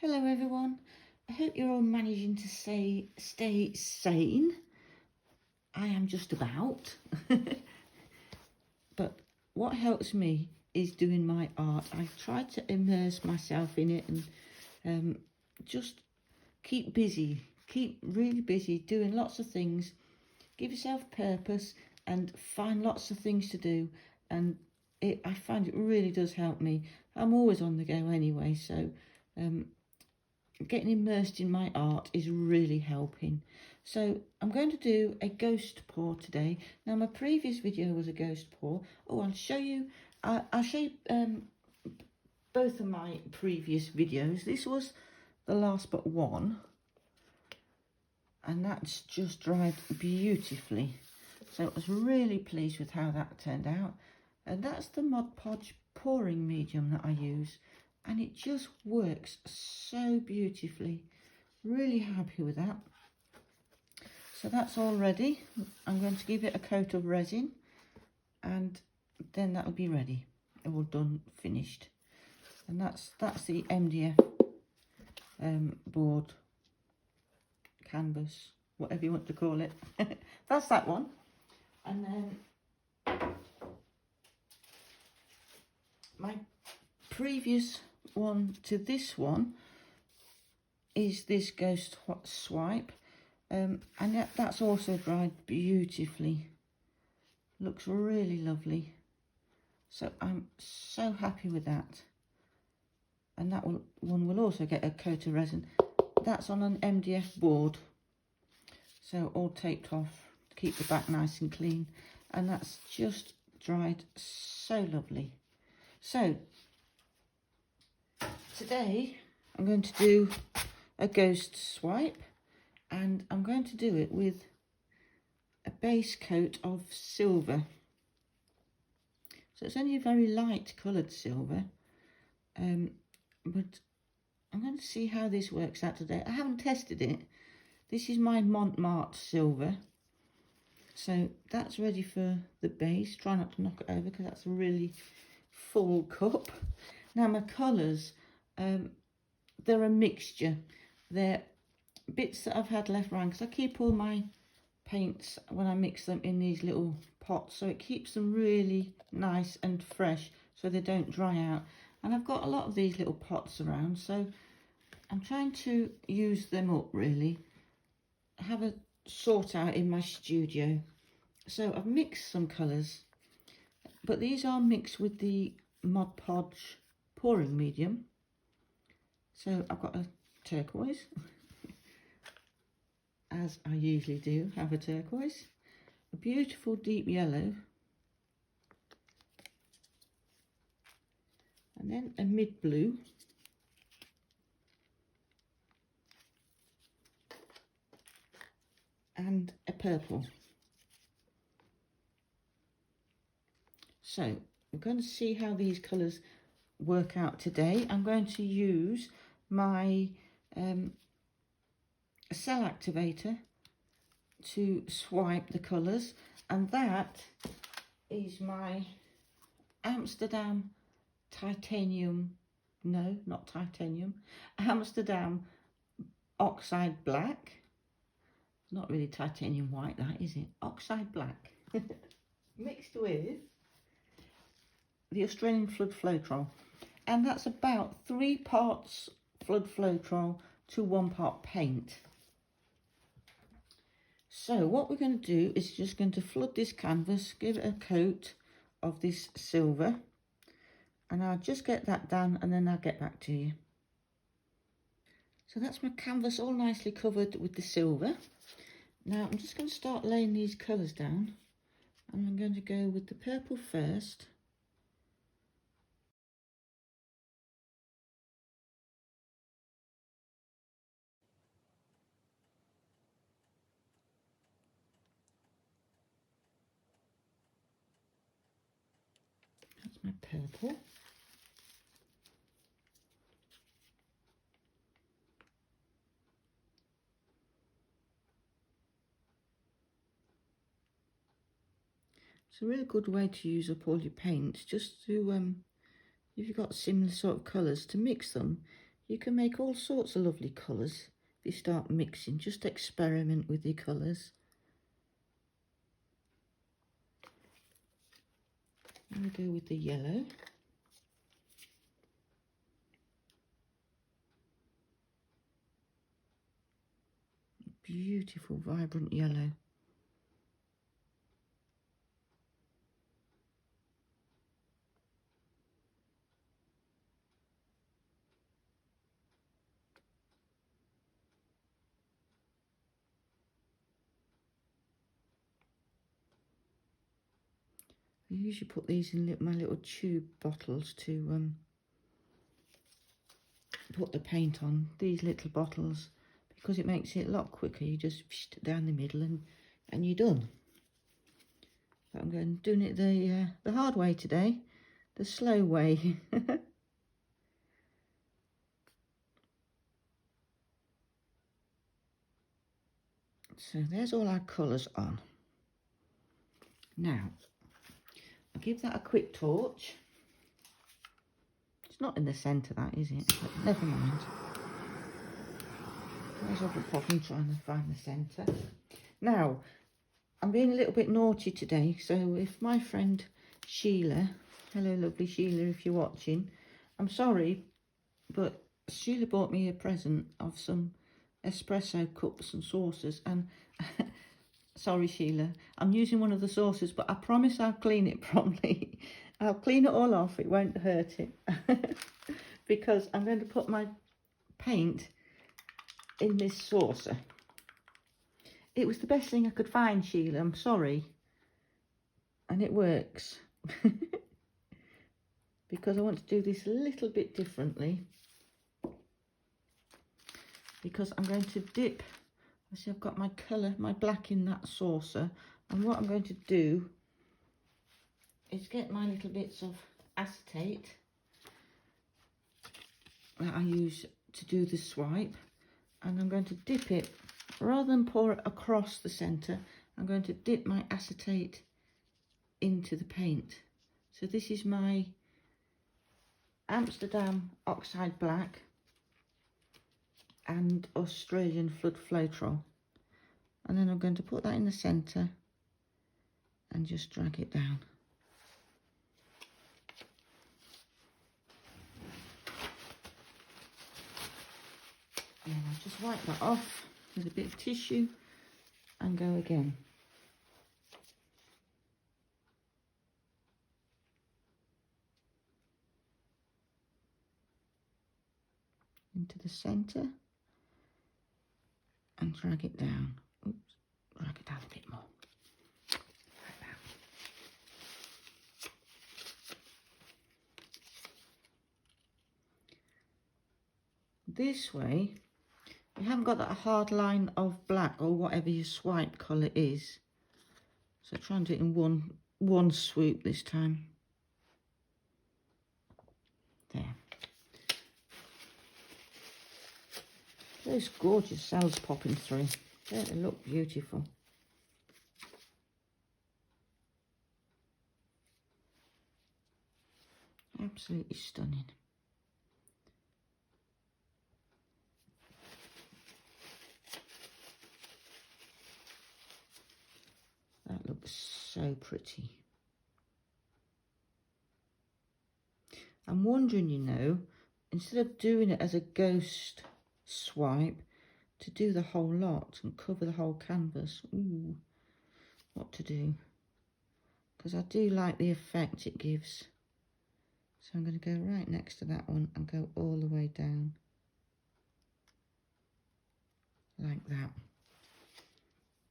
Hello everyone, I hope you're all managing to stay sane. I am just about. But what helps me is doing my art. I try to immerse myself in it and just keep busy, keep really busy, doing lots of things. Give yourself purpose and find lots of things to do, and I find it really does help me. I'm always on the go anyway, so getting immersed in my art is really helping. So I'm going to do a ghost pour today. Now my previous video was a ghost pour. Oh, I'll show you both of my previous videos. This was the last but one, and that's just dried beautifully. So I was really pleased with how that turned out. And that's the Mod Podge pouring medium that I use, and it just works so beautifully. Really happy with that. So that's all ready. I'm going to give it a coat of resin, and then that'll be ready. All done, finished. And that's the MDF board, canvas, whatever you want to call it. That's that one. And then my previous one to this one is this ghost swipe, and that's also dried beautifully. Looks really lovely. So I'm so happy with that. And that one will also get a coat of resin. That's on an MDF board, so all taped off to keep the back nice and clean. And that's just dried so lovely. So today I'm going to do a ghost swipe, and I'm going to do it with a base coat of silver. So it's only a very light coloured silver, but I'm going to see how this works out today. I haven't tested it. This is my Montmartre silver, so that's ready for the base. Try not to knock it over because that's a really full cup. Now my colours, they're a mixture. They're bits that I've had left around, because I keep all my paints when I mix them in these little pots, so it keeps them really nice and fresh so they don't dry out. And I've got a lot of these little pots around, so I'm trying to use them up really. I have a sort out in my studio. So I've mixed some colours, but these are mixed with the Mod Podge pouring medium. So I've got a turquoise, as I usually do, have a turquoise, a beautiful deep yellow, and then a mid blue, and a purple. So we're going to see how these colours work out today. I'm going to use my cell activator to swipe the colours, and that is my Amsterdam Amsterdam Oxide Black. It's not really titanium white, that is it? Oxide Black mixed with the Australian Flood Floetrol, and that's about 3 parts Flood Floetrol to 1 part paint. So what we're going to do is just going to flood this canvas, give it a coat of this silver, and I'll just get that done and then I'll get back to you. So that's my canvas all nicely covered with the silver. Now I'm just going to start laying these colours down, and I'm going to go with the purple first. That's my purple. It's a really good way to use up all your paints, just to, if you've got similar sort of colours, to mix them. You can make all sorts of lovely colours if you start mixing. Just experiment with your colours. I'm going to go with the yellow. Beautiful, vibrant yellow. I usually put these in my little tube bottles to put the paint on, these little bottles, because it makes it a lot quicker. You just down the middle and you're done. But I'm doing it the hard way today, the slow way. So there's all our colours on. Now, I'll give that a quick torch. It's not in the centre, that, is it? But never mind. There's other popping trying to find the centre. Now, I'm being a little bit naughty today, so if my friend Sheila, hello lovely Sheila if you're watching, I'm sorry, but Sheila bought me a present of some espresso cups and saucers, and sorry Sheila, I'm using one of the saucers, but I promise I'll clean it properly. I'll clean it all off, it won't hurt it. Because I'm going to put my paint in this saucer. It was the best thing I could find, Sheila, I'm sorry. And it works. Because I want to do this a little bit differently. Because I'm going to dip, I see I've got my colour, my black in that saucer. And what I'm going to do is get my little bits of acetate that I use to do the swipe. And I'm going to dip it, rather than pour it across the centre, I'm going to dip my acetate into the paint. So this is my Amsterdam Oxide Black and Australian Flood Floetrol. And then I'm going to put that in the centre and just drag it down. And I'll just wipe that off with a bit of tissue and go again. Into the centre and drag it down. Oops, drag it down a bit more. Like that. This way, you haven't got that hard line of black or whatever your swipe colour is. So try and do it in one swoop this time. There. Those gorgeous cells popping through. Don't they look beautiful? Absolutely stunning. That looks so pretty. I'm wondering, you know, instead of doing it as a ghost swipe, to do the whole lot and cover the whole canvas. Ooh, what to do? Because I do like the effect it gives. So I'm going to go right next to that one and go all the way down. Like that.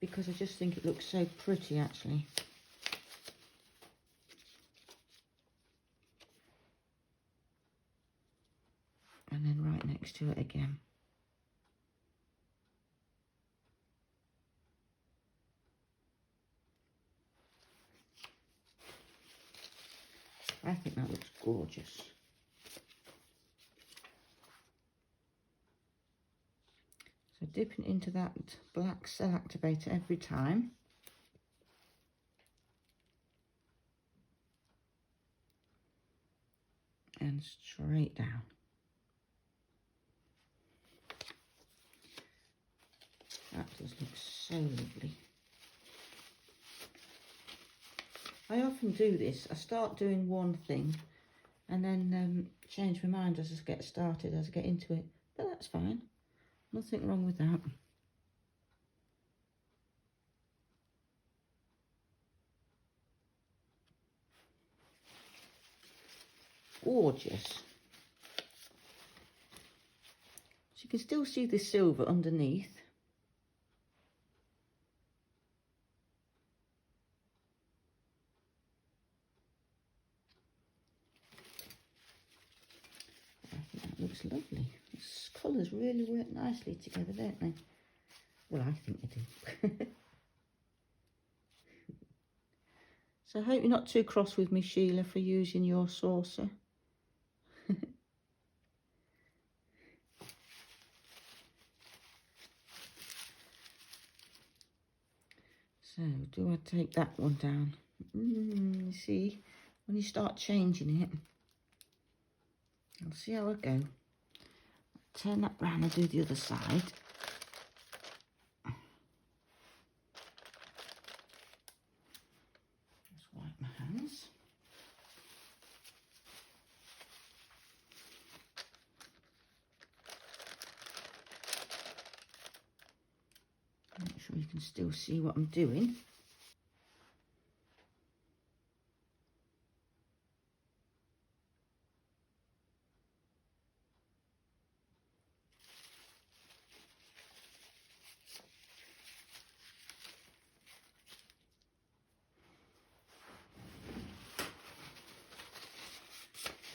Because I just think it looks so pretty actually. And then right next to it again. I think that looks gorgeous. So dipping into that black cell activator every time. And straight down. does look so lovely. I often do this. I start doing one thing and then change my mind as I get started, as I get into it. But that's fine. Nothing wrong with that. Gorgeous. So you can still see the silver underneath. I think that looks lovely. These colours really work nicely together, don't they? Well, I think they do. So I hope you're not too cross with me, Sheila, for using your saucer. So, do I take that one down? You see, when you start changing it, I'll see how I go. Turn that round and do the other side. Just wipe my hands. Make sure you can still see what I'm doing.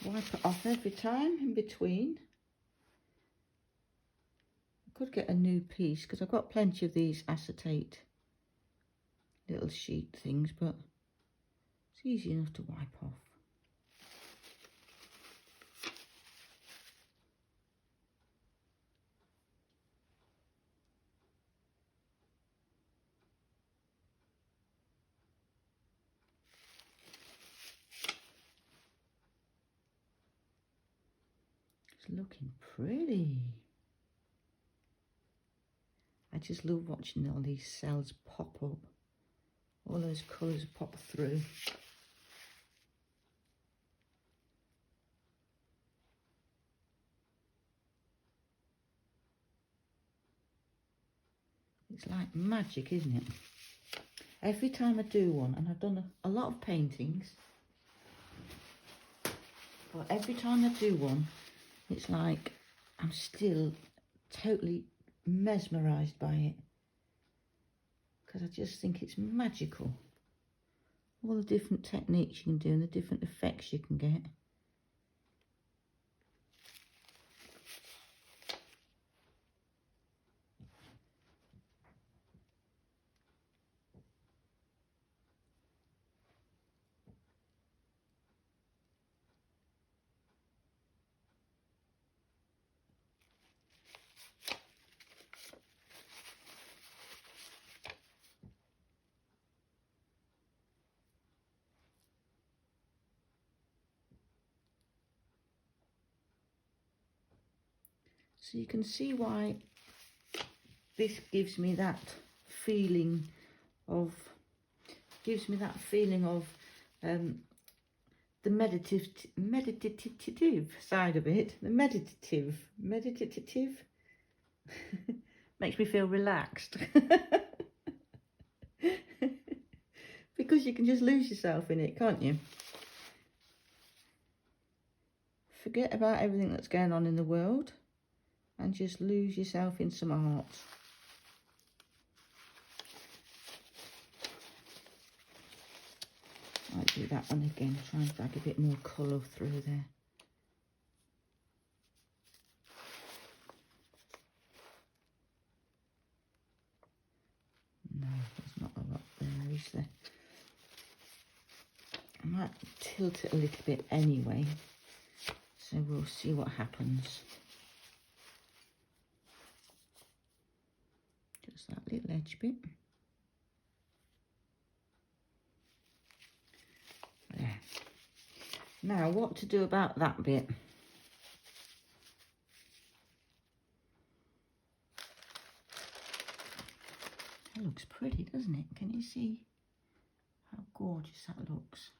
Wipe it off every time in between. I could get a new piece because I've got plenty of these acetate little sheet things, but it's easy enough to wipe off. It's looking pretty. I just love watching all these cells pop up. All those colours pop through. It's like magic, isn't it? Every time I do one, and I've done a lot of paintings, but every time I do one, it's like I'm still totally mesmerised by it. Because I just think it's magical. All the different techniques you can do and the different effects you can get. So you can see why this gives me that feeling of, the meditative side of it. The meditative makes me feel relaxed. Because you can just lose yourself in it, can't you? Forget about everything that's going on in the world and just lose yourself in some art. Might do that one again, try and drag a bit more colour through there. No, there's not a lot there, is there? I might tilt it a little bit anyway, so we'll see what happens. Just that little edge bit. There. Now, what to do about that bit? That looks pretty, doesn't it? Can you see how gorgeous that looks?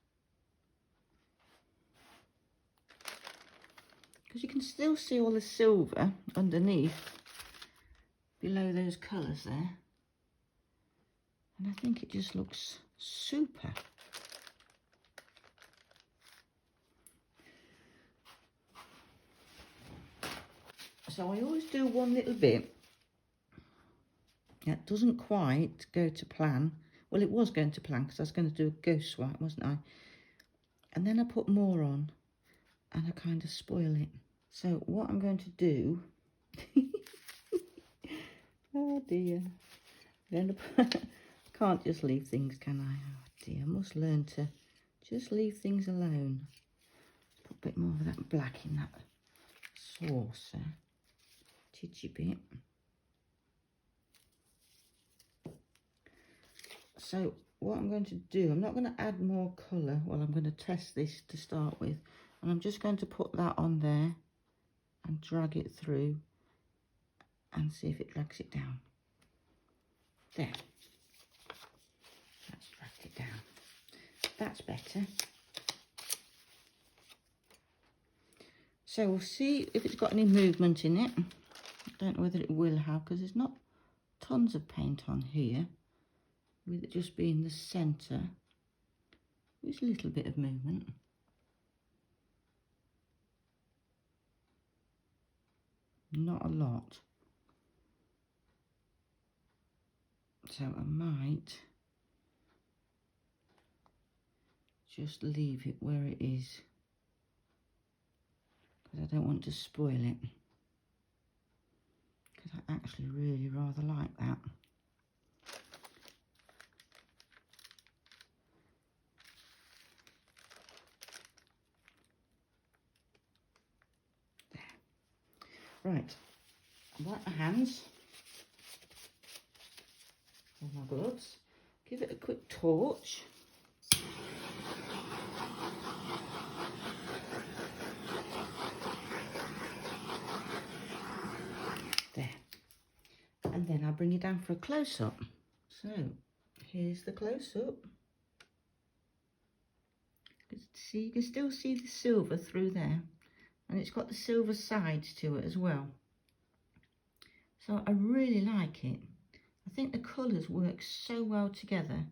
Because you can still see all the silver underneath, below those colours there. And I think it just looks super. So I always do one little bit that doesn't quite go to plan. Well, it was going to plan because I was going to do a ghost swipe, wasn't I? And then I put more on and I kind of spoil it. So what I'm going to do, oh dear, can't just leave things, can I? Oh dear, I must learn to just leave things alone. Put a bit more of that black in that saucer, titchy bit. So what I'm going to do, I'm not going to add more colour. Well, I'm going to test this to start with, and I'm just going to put that on there and drag it through and see if it drags it down. There, that's dragged it down. That's better. So we'll see if it's got any movement in it. I don't know whether it will have, because there's not tons of paint on here, with it just being the centre. There's a little bit of movement. Not a lot. So I might just leave it where it is, because I don't want to spoil it, because I actually really rather like that. There. Right, wipe my hands with my gloves, give it a quick torch. There. And then I'll bring it down for a close-up. So here's the close-up. See, you can still see the silver through there, and it's got the silver sides to it as well. So I really like it. I think the colours work so well together.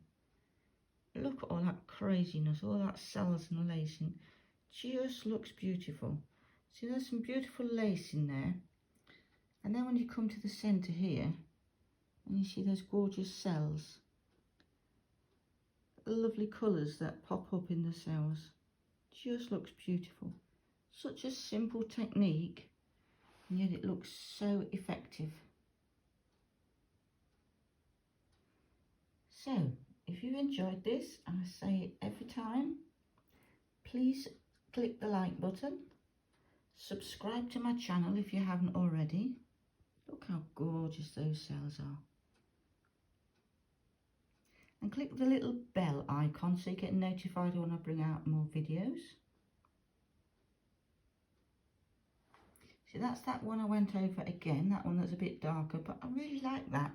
Look at all that craziness, all that cells and lacing. Just looks beautiful. See, there's some beautiful lace in there. And then when you come to the centre here, and you see those gorgeous cells. The lovely colours that pop up in the cells. Just looks beautiful. Such a simple technique, and yet it looks so effective. So, if you enjoyed this, and I say it every time, please click the like button, subscribe to my channel if you haven't already. Look how gorgeous those cells are. And click the little bell icon so you get notified when I bring out more videos. See, that's that one I went over again, that one that's a bit darker, but I really like that.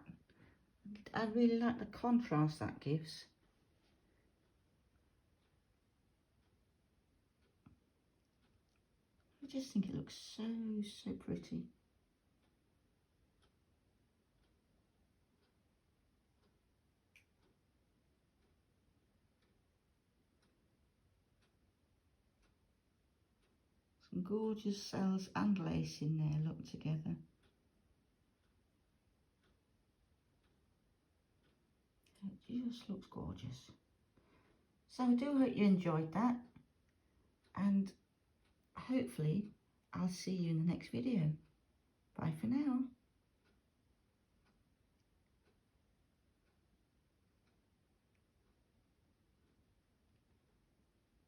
I really like the contrast that gives. I just think it looks so pretty. Some gorgeous cells and lace in there, look, together. It just looks gorgeous. So I do hope you enjoyed that, and hopefully I'll see you in the next video. Bye for now.